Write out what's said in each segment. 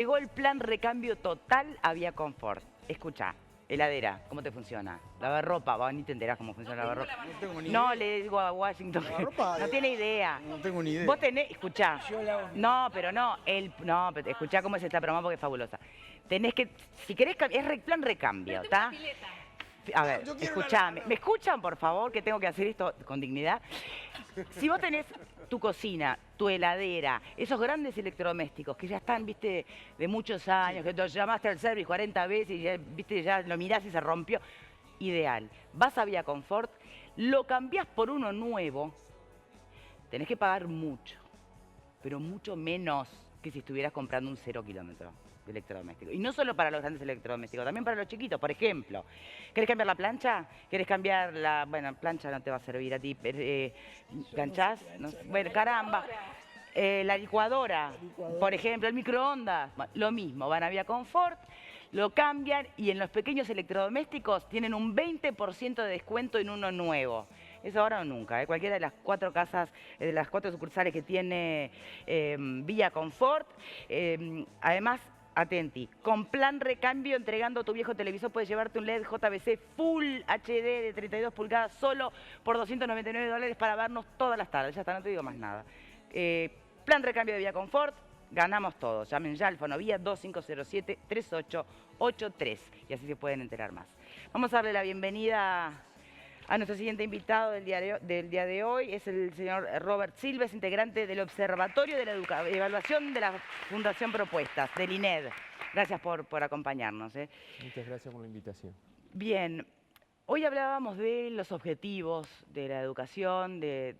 Llegó el plan recambio total a Vía Confort. Escucha, heladera, ¿cómo te funciona? Lavarropa, vos ni te enterás cómo funciona lavarropa. No tengo ni No, idea. le digo a Washington que Lavarropa, no tiene idea. No tengo ni idea. Vos tenés, escuchá. Yo la hago. No, pero no, no, pero escuchá cómo es esta promo porque es fabulosa. Tenés que, si querés, plan recambio, ¿está? A ver, Yo quiero escuchame. ¿Me escuchan, por favor, que tengo que hacer esto con dignidad? Si vos tenés tu cocina, tu heladera, esos grandes electrodomésticos que ya están, viste, de muchos años, que te llamaste al service 40 veces y ya, viste, ya lo mirás y se rompió, ideal. Vas a Vía Confort, lo cambiás por uno nuevo, tenés que pagar mucho, pero mucho menos que si estuvieras comprando un 0 kilómetro de electrodoméstico. Y no solo para los grandes electrodomésticos, también para los chiquitos. Por ejemplo, ¿querés cambiar la plancha? ¿Querés cambiar la... Bueno, plancha no te va a servir a ti. ¿Ganchás? No sé. Bueno, caramba. La licuadora, por ejemplo, el microondas. Bueno, lo mismo, van a Vía Confort, lo cambian y en los pequeños electrodomésticos tienen un 20% de descuento en uno nuevo. Eso ahora o nunca, ¿eh? Cualquiera de las 4 casas, de las 4 sucursales que tiene Vía Confort. Además, atenti, con plan recambio entregando tu viejo televisor puedes llevarte un LED JVC Full HD de 32 pulgadas solo por $299 para vernos todas las tardes. Ya está, no te digo más nada. Plan recambio de Vía Confort, ganamos todos. Llamen ya al Fonovía 2507-3883 y así se pueden enterar más. Vamos a darle la bienvenida a nuestro siguiente invitado del día de hoy. Es el señor Robert Silves, integrante del Observatorio de la Evaluación de la Fundación Propuestas, del INED. Gracias por acompañarnos. Muchas gracias por la invitación. Bien, hoy hablábamos de los objetivos de la educación, de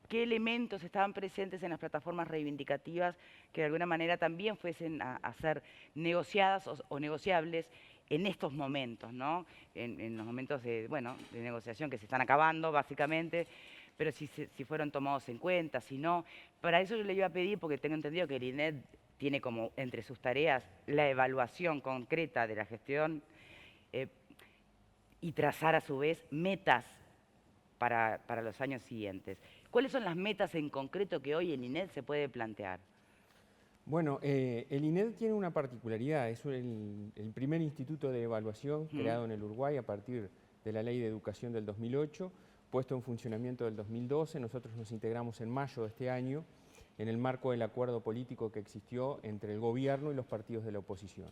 qué elementos estaban presentes en las plataformas reivindicativas que de alguna manera también fuesen a ser negociadas o negociables en estos momentos, ¿no? En los momentos de negociación que se están acabando, básicamente, pero si fueron tomados en cuenta, si no. Para eso yo le iba a pedir, porque tengo entendido que el INED tiene como entre sus tareas la evaluación concreta de la gestión y trazar a su vez metas para los años siguientes. ¿Cuáles son las metas en concreto que hoy el INED se puede plantear? Bueno, el INED tiene una particularidad, es el primer instituto de evaluación creado en el Uruguay a partir de la Ley de Educación del 2008, puesto en funcionamiento del 2012. Nosotros nos integramos en mayo de este año en el marco del acuerdo político que existió entre el gobierno y los partidos de la oposición.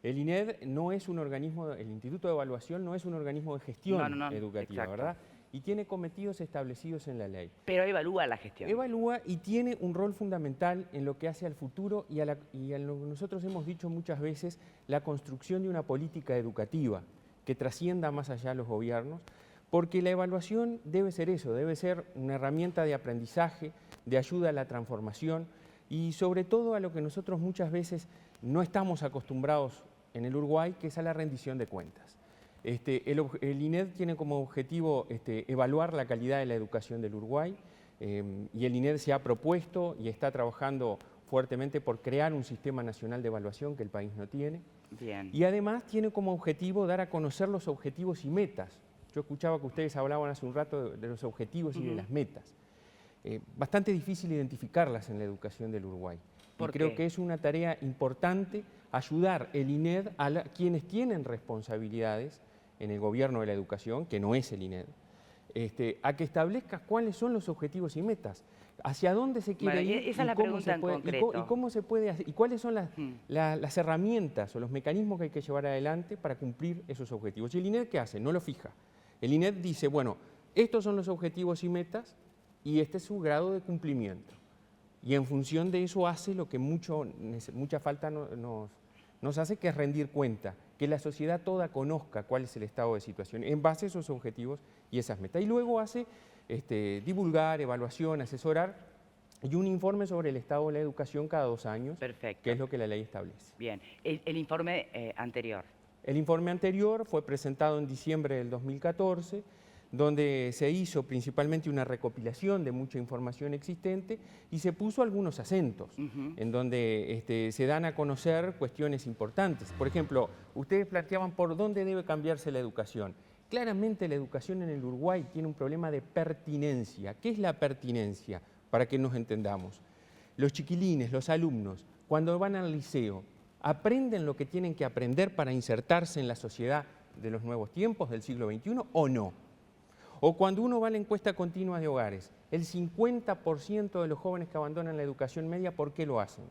El INED no es un organismo, el Instituto de Evaluación no es un organismo de gestión educativa, exacto, ¿verdad? Y tiene cometidos establecidos en la ley. Pero evalúa la gestión. Evalúa y tiene un rol fundamental en lo que hace al futuro y a lo que nosotros hemos dicho muchas veces, la construcción de una política educativa que trascienda más allá de los gobiernos, porque la evaluación debe ser eso, debe ser una herramienta de aprendizaje, de ayuda a la transformación y sobre todo a lo que nosotros muchas veces no estamos acostumbrados en el Uruguay, que es a la rendición de cuentas. El INED tiene como objetivo evaluar la calidad de la educación del Uruguay y el INED se ha propuesto y está trabajando fuertemente por crear un sistema nacional de evaluación que el país no tiene. Bien. Y además tiene como objetivo dar a conocer los objetivos y metas. Yo escuchaba que ustedes hablaban hace un rato de los objetivos y de las metas. Bastante difícil identificarlas en la educación del Uruguay. Y creo que es una tarea importante ayudar el INED a quienes tienen responsabilidades en el gobierno de la educación, que no es el INED, a que establezca cuáles son los objetivos y metas, hacia dónde se quiere ir, esa es la pregunta en concreto. Y cómo se puede hacer, y cuáles son las herramientas o los mecanismos que hay que llevar adelante para cumplir esos objetivos. ¿Y el INED qué hace? No lo fija. El INED dice, bueno, estos son los objetivos y metas y este es su grado de cumplimiento. Y en función de eso hace lo que mucha falta nos hace, que es rendir cuenta, que la sociedad toda conozca cuál es el estado de situación en base a esos objetivos y esas metas. Y luego hace divulgar, evaluación, asesorar y un informe sobre el estado de la educación cada 2 años, perfecto, que es lo que la ley establece. Bien, el informe anterior. El informe anterior fue presentado en diciembre del 2014, donde se hizo principalmente una recopilación de mucha información existente y se puso algunos acentos, en donde se dan a conocer cuestiones importantes. Por ejemplo, ustedes planteaban por dónde debe cambiarse la educación. Claramente la educación en el Uruguay tiene un problema de pertinencia. ¿Qué es la pertinencia? Para que nos entendamos. Los chiquilines, los alumnos, cuando van al liceo, aprenden lo que tienen que aprender para insertarse en la sociedad de los nuevos tiempos del siglo XXI o no. O cuando uno va a la encuesta continua de hogares, el 50% de los jóvenes que abandonan la educación media, ¿por qué lo hacen?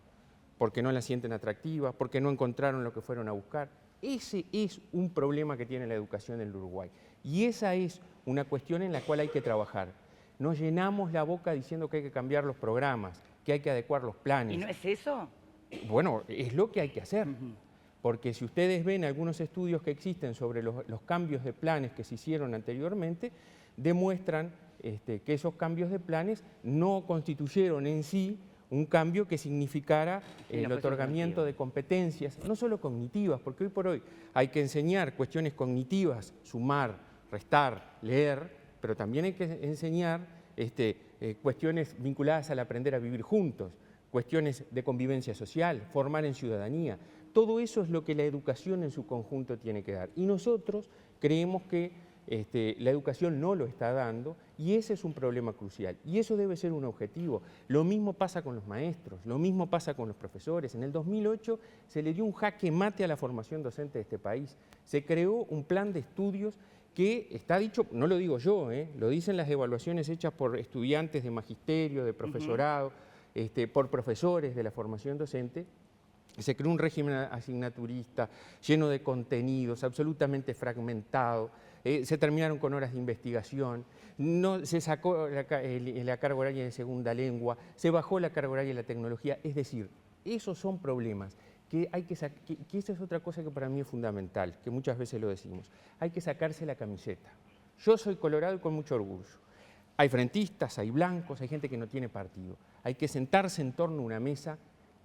Porque no la sienten atractiva, porque no encontraron lo que fueron a buscar. Ese es un problema que tiene la educación en el Uruguay. Y esa es una cuestión en la cual hay que trabajar. Nos llenamos la boca diciendo que hay que cambiar los programas, que hay que adecuar los planes. ¿Y no es eso? Bueno, es lo que hay que hacer. Porque si ustedes ven algunos estudios que existen sobre los cambios de planes que se hicieron anteriormente, demuestran que esos cambios de planes no constituyeron en sí un cambio que significara el otorgamiento de competencias, no solo cognitivas, porque hoy por hoy hay que enseñar cuestiones cognitivas, sumar, restar, leer, pero también hay que enseñar cuestiones vinculadas al aprender a vivir juntos, cuestiones de convivencia social, formar en ciudadanía. Todo eso es lo que la educación en su conjunto tiene que dar. Y nosotros creemos que la educación no lo está dando y ese es un problema crucial. Y eso debe ser un objetivo. Lo mismo pasa con los maestros, lo mismo pasa con los profesores. En el 2008 se le dio un jaque mate a la formación docente de este país. Se creó un plan de estudios que está dicho, no lo digo yo, lo dicen las evaluaciones hechas por estudiantes de magisterio, de profesorado, por profesores de la formación docente. Se creó un régimen asignaturista lleno de contenidos, absolutamente fragmentado. Se terminaron con horas de investigación, no, se sacó la carga horaria de segunda lengua, se bajó la carga horaria de la tecnología. Es decir, esos son problemas que hay que esa es otra cosa que para mí es fundamental, que muchas veces lo decimos. Hay que sacarse la camiseta. Yo soy colorado y con mucho orgullo. Hay frentistas, hay blancos, hay gente que no tiene partido. Hay que sentarse en torno a una mesa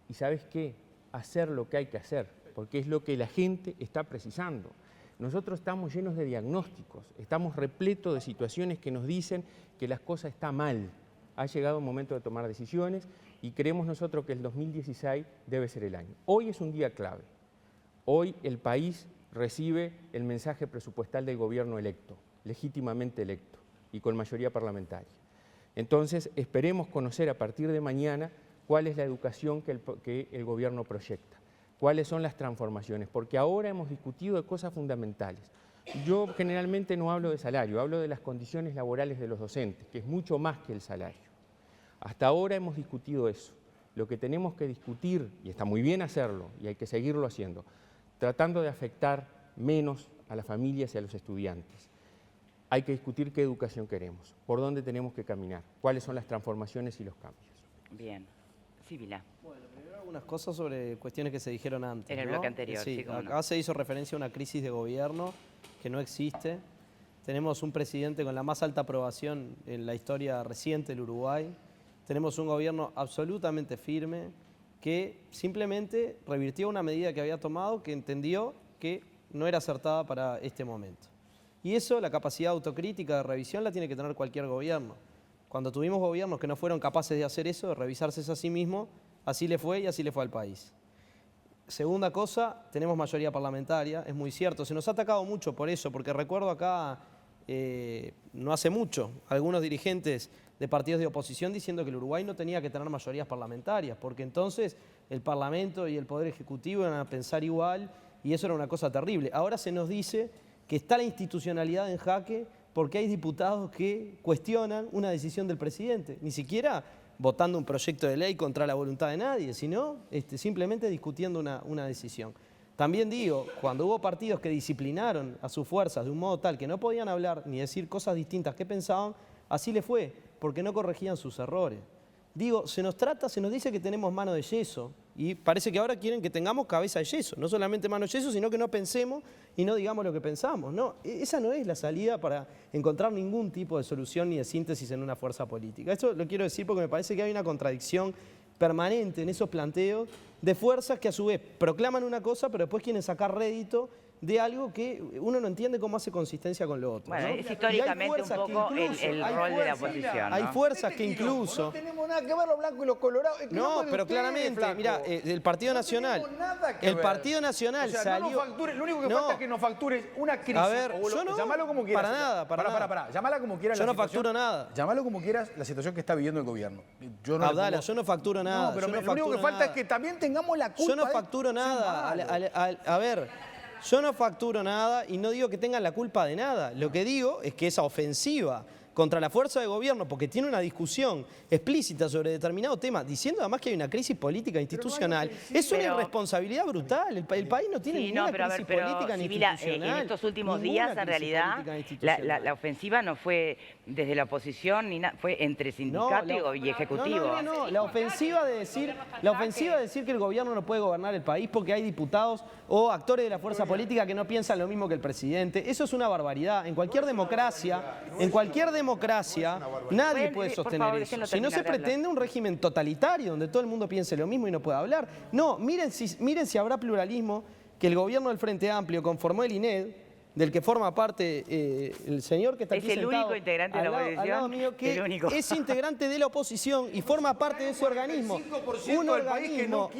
y ¿sabes qué? Hacer lo que hay que hacer, porque es lo que la gente está precisando. Nosotros estamos llenos de diagnósticos, estamos repletos de situaciones que nos dicen que las cosas están mal. Ha llegado el momento de tomar decisiones y creemos nosotros que el 2016 debe ser el año. Hoy es un día clave. Hoy el país recibe el mensaje presupuestal del gobierno electo, legítimamente electo y con mayoría parlamentaria. Entonces, esperemos conocer a partir de mañana cuál es la educación que el gobierno proyecta, cuáles son las transformaciones, porque ahora hemos discutido de cosas fundamentales. Yo generalmente no hablo de salario, hablo de las condiciones laborales de los docentes, que es mucho más que el salario. Hasta ahora hemos discutido eso. Lo que tenemos que discutir, y está muy bien hacerlo, y hay que seguirlo haciendo, tratando de afectar menos a las familias y a los estudiantes. Hay que discutir qué educación queremos, por dónde tenemos que caminar, cuáles son las transformaciones y los cambios. Bien. Sí, Vila. Bueno, primero algunas cosas sobre cuestiones que se dijeron antes. En el bloque anterior, sí, acá se hizo referencia a una crisis de gobierno que no existe. Tenemos un presidente con la más alta aprobación en la historia reciente del Uruguay. Tenemos un gobierno absolutamente firme que simplemente revirtió una medida que había tomado que entendió que no era acertada para este momento. Y eso, la capacidad autocrítica de revisión, la tiene que tener cualquier gobierno. Cuando tuvimos gobiernos que no fueron capaces de hacer eso, de revisarse a sí mismo, así le fue y así le fue al país. Segunda cosa, tenemos mayoría parlamentaria, es muy cierto. Se nos ha atacado mucho por eso, porque recuerdo acá, no hace mucho, algunos dirigentes de partidos de oposición diciendo que el Uruguay no tenía que tener mayorías parlamentarias, porque entonces el Parlamento y el Poder Ejecutivo iban a pensar igual y eso era una cosa terrible. Ahora se nos dice que está la institucionalidad en jaque porque hay diputados que cuestionan una decisión del presidente, ni siquiera votando un proyecto de ley contra la voluntad de nadie, sino simplemente discutiendo una decisión. También digo, cuando hubo partidos que disciplinaron a sus fuerzas de un modo tal que no podían hablar ni decir cosas distintas que pensaban, así le fue, porque no corregían sus errores. Digo, se nos dice que tenemos mano de yeso y parece que ahora quieren que tengamos cabeza de yeso. No solamente mano de yeso, sino que no pensemos y no digamos lo que pensamos. No, esa no es la salida para encontrar ningún tipo de solución ni de síntesis en una fuerza política. Esto lo quiero decir porque me parece que hay una contradicción permanente en esos planteos de fuerzas que a su vez proclaman una cosa, pero después quieren sacar rédito de algo que uno no entiende cómo hace consistencia con lo otro. Bueno, ¿no? es históricamente un poco el rol de la oposición, ¿no? Hay fuerzas que incluso... No tenemos nada que ver los blancos y los colorados. No, pero claramente, mira, el Partido Nacional... El Partido Nacional salió... Lo único que falta es que nos factures una crisis. A ver, yo no... Llámalo como quieras. Para nada, para nada. Llámala como quieras. Yo no facturo nada. Llámalo como quieras la situación que está viviendo el gobierno. Abdala, yo no facturo nada. No, pero lo único que falta es que también tengamos la culpa. Yo no facturo nada. A ver, yo no facturo nada y no digo que tengan la culpa de nada. Lo que digo es que esa ofensiva contra la fuerza de gobierno, porque tiene una discusión explícita sobre determinado tema, diciendo además que hay una crisis política institucional, es una irresponsabilidad brutal. El país no tiene ninguna crisis política ni institucional. En estos últimos días, en realidad, la ofensiva no fue desde la oposición, ni fue entre sindicato y ejecutivo. No. La ofensiva de decir que el gobierno no puede gobernar el país porque hay diputados o actores de la fuerza política que no piensan lo mismo que el presidente, eso es una barbaridad. En cualquier democracia, nadie puede sostener eso. Si no se pretende un régimen totalitario donde todo el mundo piense lo mismo y no pueda hablar. No, miren si habrá pluralismo, que el gobierno del Frente Amplio conformó el INED, del que forma parte el señor que está aquí sentado. Es el único integrante de la oposición. Al lado mío, que es integrante de la oposición y forma parte de ese organismo. Un organismo.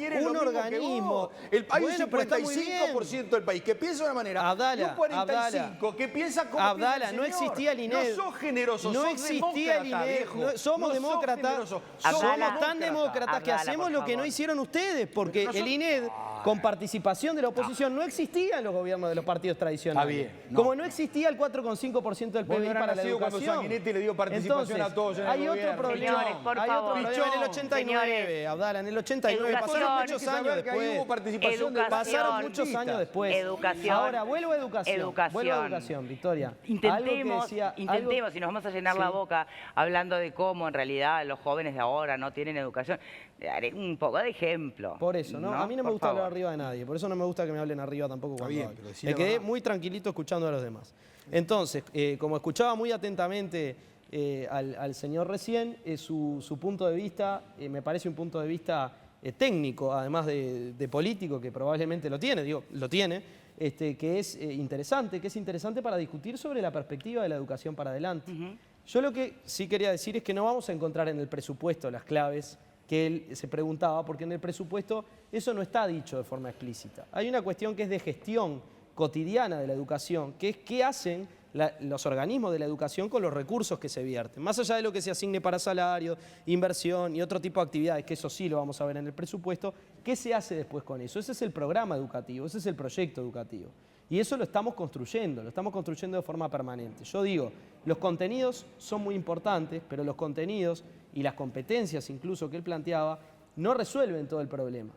El país, un 55% del país que piensa de una manera. Abdala, y un 45% que piensa como Abdala, piensa el no señor. existía el INED. No sos generoso, no sos existía el demócrata, INED. viejo. Somos demócratas. Somos tan demócratas que Abdala, hacemos lo que no hicieron ustedes, porque el INED, con participación de la oposición, no existía en los gobiernos de los partidos tradicionales. Está bien. Como no existía el 4,5% del PBI para la educación. Cuando Sanguinetti le dio participación Entonces, a todos en el hay gobierno. otro problema. Señores, por hay favor. otro problema en el 89, Abdala, en el 89. Pasaron muchos años después. Pasaron muchos años después. Educación. Ahora, vuelvo a educación. Vuelvo a educación, Victoria. Intentemos, y nos vamos a llenar la boca hablando de cómo en realidad los jóvenes de ahora no tienen educación. Daré un poco de ejemplo. Por eso, ¿no? A mí no me gusta hablar arriba de nadie. Por eso no me gusta que me hablen arriba tampoco cuando hablo. Me quedé muy tranquilito escuchando a los demás. Entonces, como escuchaba muy atentamente al señor recién, su punto de vista me parece un punto de vista técnico, además de político, que probablemente lo tiene, que es interesante para discutir sobre la perspectiva de la educación para adelante. Yo lo que sí quería decir es que no vamos a encontrar en el presupuesto las claves que él se preguntaba, porque en el presupuesto eso no está dicho de forma explícita. Hay una cuestión que es de gestión cotidiana de la educación, que es qué hacen los organismos de la educación con los recursos que se vierten. Más allá de lo que se asigne para salario, inversión y otro tipo de actividades, que eso sí lo vamos a ver en el presupuesto, ¿qué se hace después con eso? Ese es el programa educativo, ese es el proyecto educativo. Y eso lo estamos construyendo de forma permanente. Yo digo, los contenidos son muy importantes, pero los contenidos y las competencias incluso que él planteaba no resuelven todo el problema.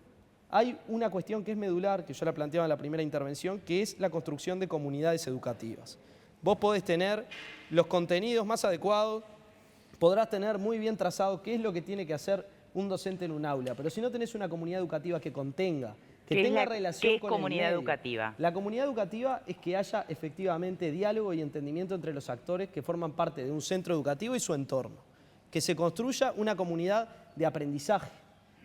Hay una cuestión que es medular, que yo la planteaba en la primera intervención, que es la construcción de comunidades educativas. Vos podés tener los contenidos más adecuados, podrás tener muy bien trazado qué es lo que tiene que hacer un docente en un aula, pero si no tenés una comunidad educativa que contenga, que tenga relación con el medio. ¿Qué es comunidad educativa? La comunidad educativa es que haya efectivamente diálogo y entendimiento entre los actores que forman parte de un centro educativo y su entorno. Que se construya una comunidad de aprendizaje,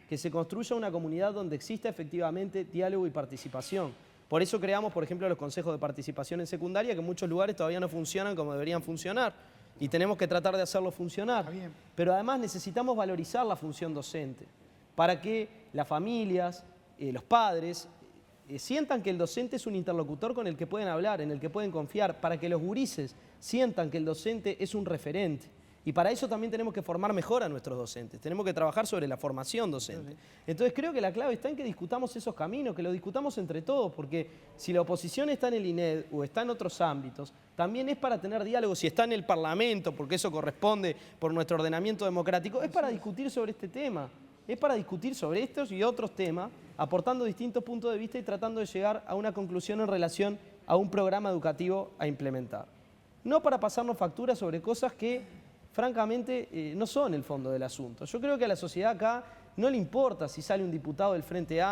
que se construya una comunidad donde exista efectivamente diálogo y participación. Por eso creamos, por ejemplo, los consejos de participación en secundaria, que en muchos lugares todavía no funcionan como deberían funcionar. Y tenemos que tratar de hacerlo funcionar. Pero además necesitamos valorizar la función docente para que las familias, los padres, sientan que el docente es un interlocutor con el que pueden hablar, en el que pueden confiar, para que los gurises sientan que el docente es un referente. Y para eso también tenemos que formar mejor a nuestros docentes, tenemos que trabajar sobre la formación docente. Entonces creo que la clave está en que discutamos esos caminos, que lo discutamos entre todos, porque si la oposición está en el INED o está en otros ámbitos, también es para tener diálogo. Si está en el Parlamento, porque eso corresponde por nuestro ordenamiento democrático, es para discutir sobre este tema, es para discutir sobre estos y otros temas, aportando distintos puntos de vista y tratando de llegar a una conclusión en relación a un programa educativo a implementar. No para pasarnos facturas sobre cosas que francamente no son el fondo del asunto. Yo creo que a la sociedad acá no le importa si sale un diputado del Frente Amplio,